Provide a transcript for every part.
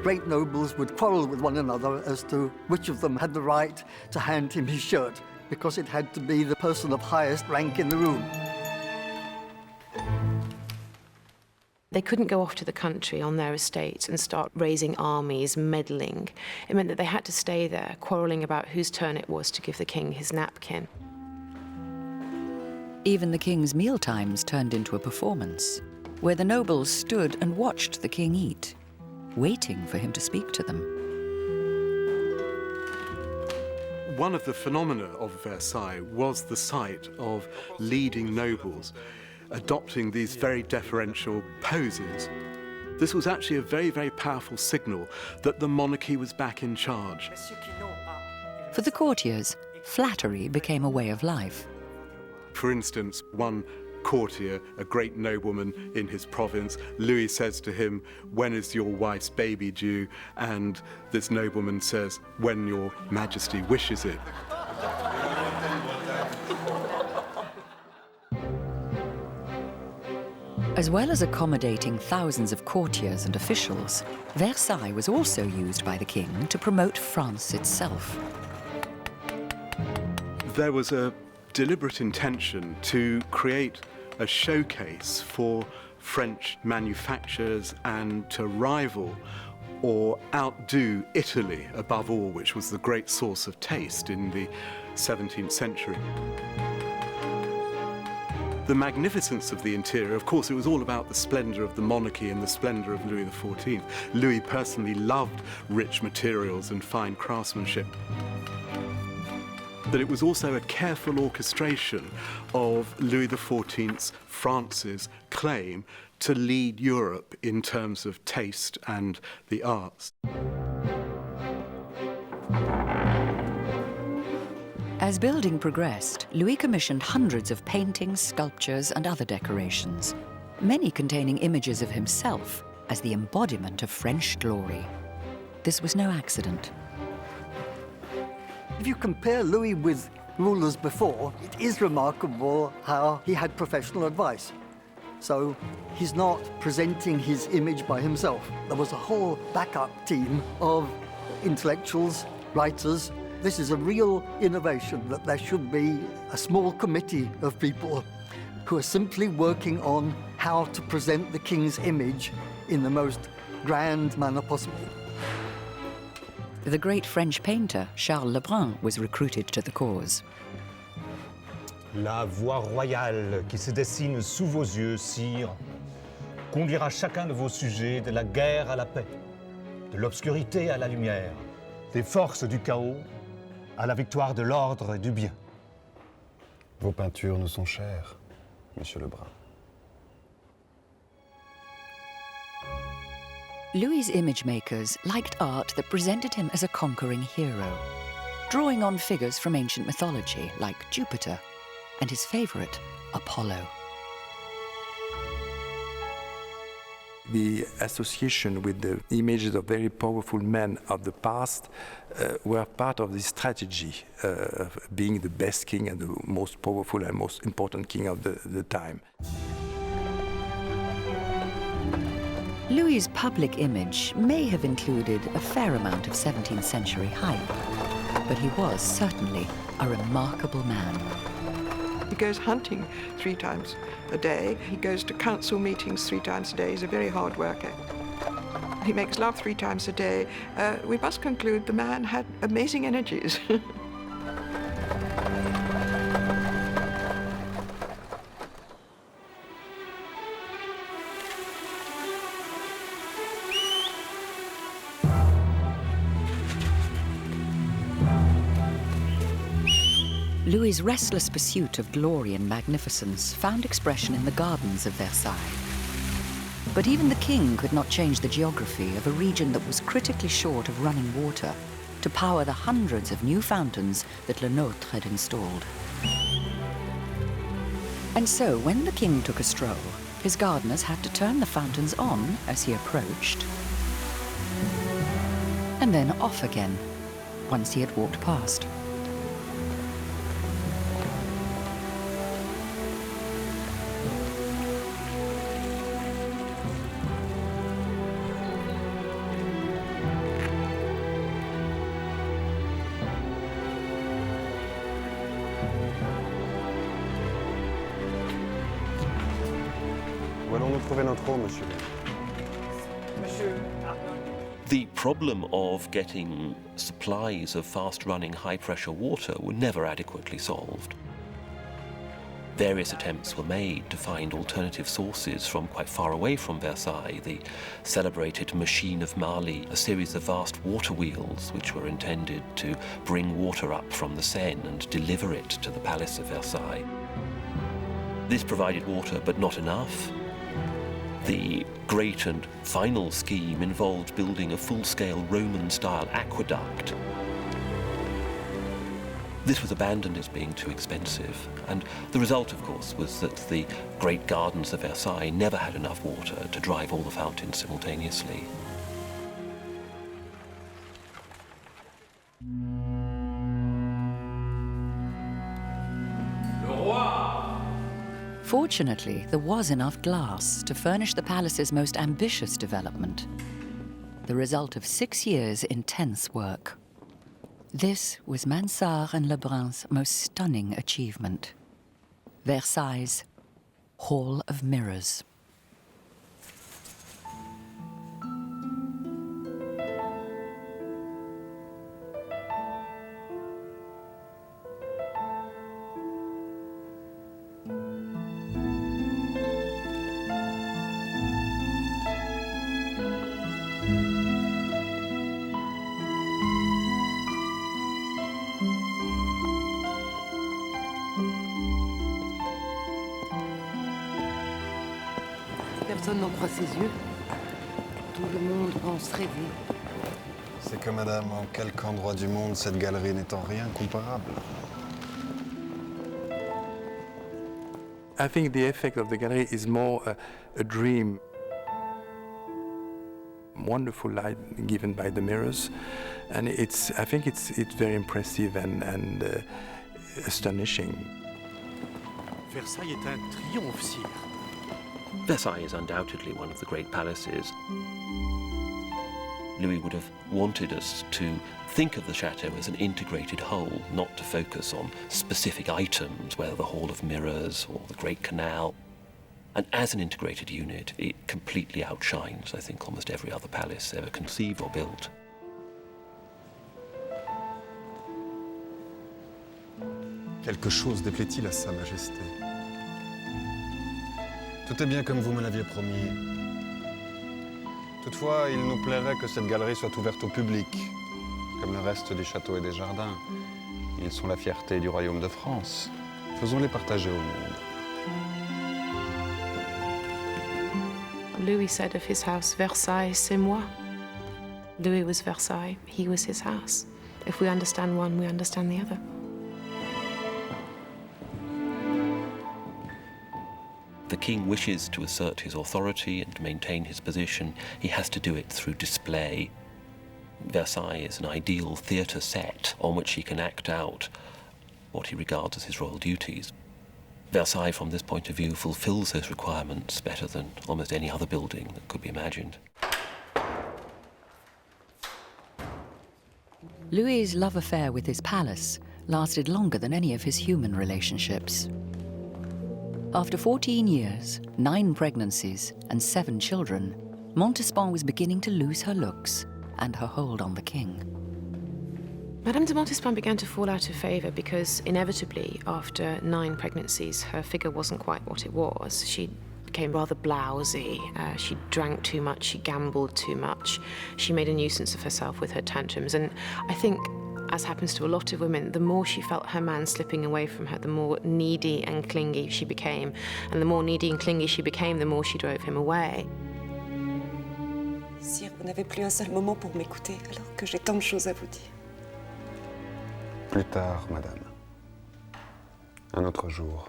great nobles would quarrel with one another as to which of them had the right to hand him his shirt, because it had to be the person of highest rank in the room. They couldn't go off to the country on their estates and start raising armies, meddling. It meant that they had to stay there, quarrelling about whose turn it was to give the king his napkin. Even the king's mealtimes turned into a performance, where the nobles stood and watched the king eat, waiting for him to speak to them. One of the phenomena of Versailles was the sight of leading nobles adopting these very deferential poses. This was actually a very, very powerful signal that the monarchy was back in charge. For the courtiers, flattery became a way of life. For instance, one courtier, a great nobleman in his province, Louis says to him, "When is your wife's baby due?" And this nobleman says, "When your majesty wishes it." As well as accommodating thousands of courtiers and officials, Versailles was also used by the king to promote France itself. There was a deliberate intention to create a showcase for French manufacturers and to rival or outdo Italy above all, which was the great source of taste in the 17th century. The magnificence of the interior, of course, it was all about the splendor of the monarchy and the splendor of Louis XIV. Louis personally loved rich materials and fine craftsmanship. But it was also a careful orchestration of Louis XIV's, France's claim to lead Europe in terms of taste and the arts. As building progressed, Louis commissioned hundreds of paintings, sculptures, and other decorations, many containing images of himself as the embodiment of French glory. This was no accident. If you compare Louis with rulers before, it is remarkable how he had professional advice. So he's not presenting his image by himself. There was a whole backup team of intellectuals, writers. This is a real innovation, that there should be a small committee of people who are simply working on how to present the king's image in the most grand manner possible. The great French painter Charles Lebrun was recruited to the cause. La voie royale qui se dessine sous vos yeux, sire, conduira chacun de vos sujets de la guerre à la paix, de l'obscurité à la lumière, des forces du chaos à la victoire de l'ordre et du bien. Vos peintures nous sont chères, Monsieur Lebrun. Louis's image makers liked art that presented him as a conquering hero, drawing on figures from ancient mythology like Jupiter and his favorite, Apollo. The association with the images of very powerful men of the past were part of the strategy of being the best king and the most powerful and most important king of the time. Louis's public image may have included a fair amount of 17th century hype, but he was certainly a remarkable man. He goes hunting 3 times a day. He goes to council meetings 3 times a day. He's a very hard worker. He makes love 3 times a day. We must conclude the man had amazing energies. Louis's restless pursuit of glory and magnificence found expression in the gardens of Versailles. But even the king could not change the geography of a region that was critically short of running water to power the hundreds of new fountains that Le Nôtre had installed. And so, when the king took a stroll, his gardeners had to turn the fountains on as he approached, and then off again once he had walked past. Où allons-nous trouver notre eau, monsieur? The problem of getting supplies of fast-running, high-pressure water were never adequately solved. Various attempts were made to find alternative sources from quite far away from Versailles. The celebrated Machine of Marly, a series of vast water wheels which were intended to bring water up from the Seine and deliver it to the Palace of Versailles. This provided water, but not enough. The great and final scheme involved building a full-scale Roman-style aqueduct. This was abandoned as being too expensive, and the result, of course, was that the great gardens of Versailles never had enough water to drive all the fountains simultaneously. Fortunately, there was enough glass to furnish the palace's most ambitious development, the result of 6 years' intense work. This was Mansart and Lebrun's most stunning achievement, Versailles' Hall of Mirrors. Personne n'en croit ses yeux. Tout le monde pense rêver. C'est que, madame, en quelque endroit du monde cette galerie n'est en rien comparable. I think the effect of the gallery is more a dream. Wonderful light given by the mirrors, and I think it's very impressive and astonishing. Versailles est un triomphe, sire. Versailles is undoubtedly one of the great palaces. Louis would have wanted us to think of the chateau as an integrated whole, not to focus on specific items, whether the Hall of Mirrors or the Great Canal. And as an integrated unit, it completely outshines, I think, almost every other palace ever conceived or built. Quelque chose déplaît-il à Sa Majesté? Tout est bien comme vous me l'aviez promis. Toutefois, il nous plairait que cette galerie soit ouverte au public, comme le reste du château et des jardins. Ils sont la fierté du royaume de France. Faisons-les partager au monde. Louis said of his house, Versailles, c'est moi. Louis was Versailles, he was his house. If we understand one, we understand the other. The king wishes to assert his authority and maintain his position. He has to do it through display. Versailles is an ideal theatre set on which he can act out what he regards as his royal duties. Versailles, from this point of view, fulfills those requirements better than almost any other building that could be imagined. Louis's love affair with his palace lasted longer than any of his human relationships. After 14 years, 9 pregnancies, and 7 children, Montespan was beginning to lose her looks and her hold on the king. Madame de Montespan began to fall out of favour because, inevitably, after 9 pregnancies, her figure wasn't quite what it was. She became rather blousy, she drank too much, she gambled too much, she made a nuisance of herself with her tantrums, and I think, as happens to a lot of women, the more she felt her man slipping away from her, the more needy and clingy she became. And the more needy and clingy she became, the more she drove him away. Sire, vous n'avez plus un seul moment pour m'écouter, alors que j'ai tant de choses à vous dire. Plus tard, madame. Un autre jour.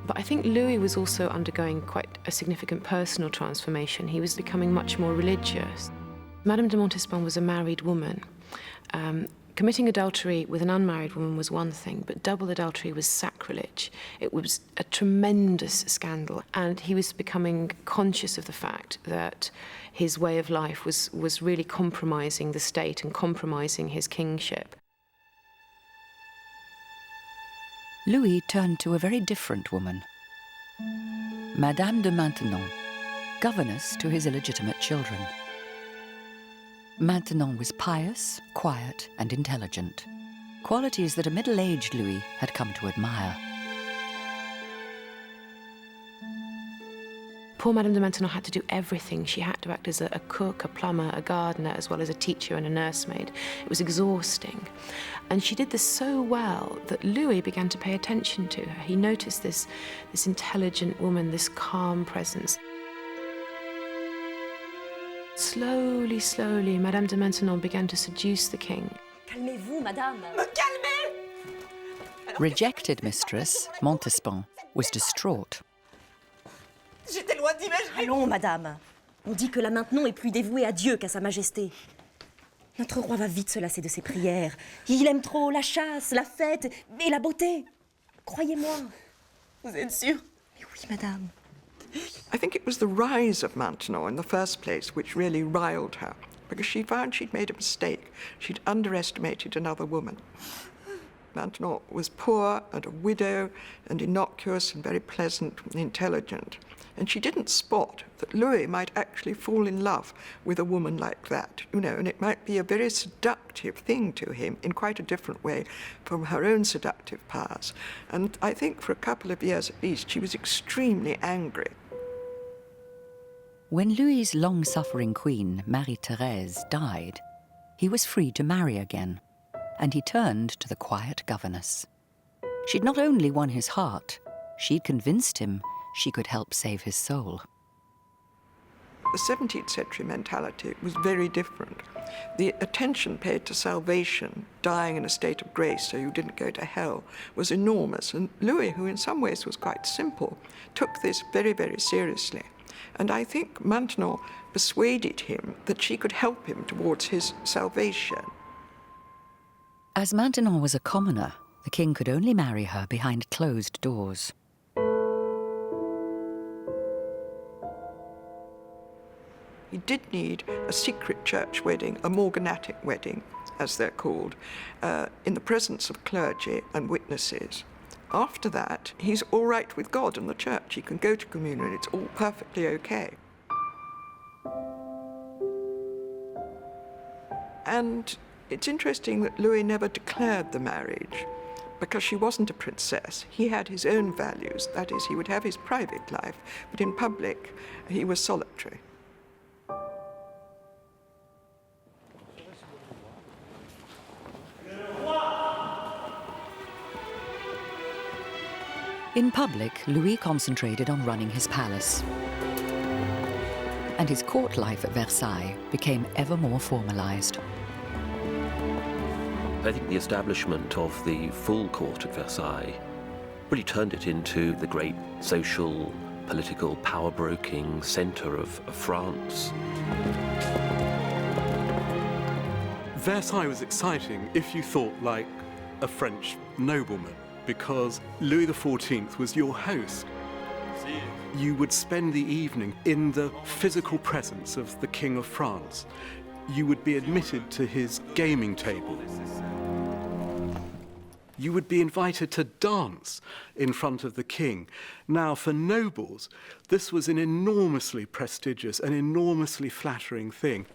But I think Louis was also undergoing quite a significant personal transformation. He was becoming much more religious. Madame de Montespan was a married woman. Committing adultery with an unmarried woman was one thing, but double adultery was sacrilege. It was a tremendous scandal, and he was becoming conscious of the fact that his way of life was really compromising the state and compromising his kingship. Louis turned to a very different woman. Madame de Maintenon, governess to his illegitimate children. Maintenon was pious, quiet, and intelligent, qualities that a middle-aged Louis had come to admire. Poor Madame de Maintenon had to do everything. She had to act as a cook, a plumber, a gardener, as well as a teacher and a nursemaid. It was exhausting. And she did this so well that Louis began to pay attention to her. He noticed this intelligent woman, this calm presence. Slowly, slowly, Madame de Maintenon began to seduce the king. Calmez-vous, madame. Me calmer! Rejected mistress, Montespan, was distraught. J'étais loin d'imaginer. Allons, madame. On dit que la Maintenon est plus dévouée à Dieu qu'à sa majesté. Notre roi va vite se lasser de ses prières. Il aime trop la chasse, la fête et la beauté. Croyez-moi. Vous êtes sûre? Mais oui, madame. I think it was the rise of Maintenon in the first place which really riled her, because she found she'd made a mistake. She'd underestimated another woman. Maintenon was poor and a widow and innocuous and very pleasant and intelligent. And she didn't spot that Louis might actually fall in love with a woman like that, you know, and it might be a very seductive thing to him in quite a different way from her own seductive powers. And I think for a couple of years at least, she was extremely angry. When Louis's long-suffering queen, Marie-Thérèse, died, he was free to marry again, and he turned to the quiet governess. She'd not only won his heart, she'd convinced him she could help save his soul. The 17th century mentality was very different. The attention paid to salvation, dying in a state of grace so you didn't go to hell, was enormous. And Louis, who in some ways was quite simple, took this very, very seriously. And I think Maintenon persuaded him that she could help him towards his salvation. As Maintenon was a commoner, the king could only marry her behind closed doors. He did need a secret church wedding, a morganatic wedding, as they're called, in the presence of clergy and witnesses. After that, he's all right with God and the church. He can go to communion, it's all perfectly okay. And it's interesting that Louis never declared the marriage, because she wasn't a princess. He had his own values, that is, he would have his private life, but in public, he was solitary. In public, Louis concentrated on running his palace. And his court life at Versailles became ever more formalized. I think the establishment of the full court at Versailles really turned it into the great social, political, power-broking centre of France. Versailles was exciting if you thought like a French nobleman, because Louis XIV was your host. You would spend the evening in the physical presence of the King of France. You would be admitted to his gaming table. You would be invited to dance in front of the king. Now, for nobles, this was an enormously prestigious and enormously flattering thing.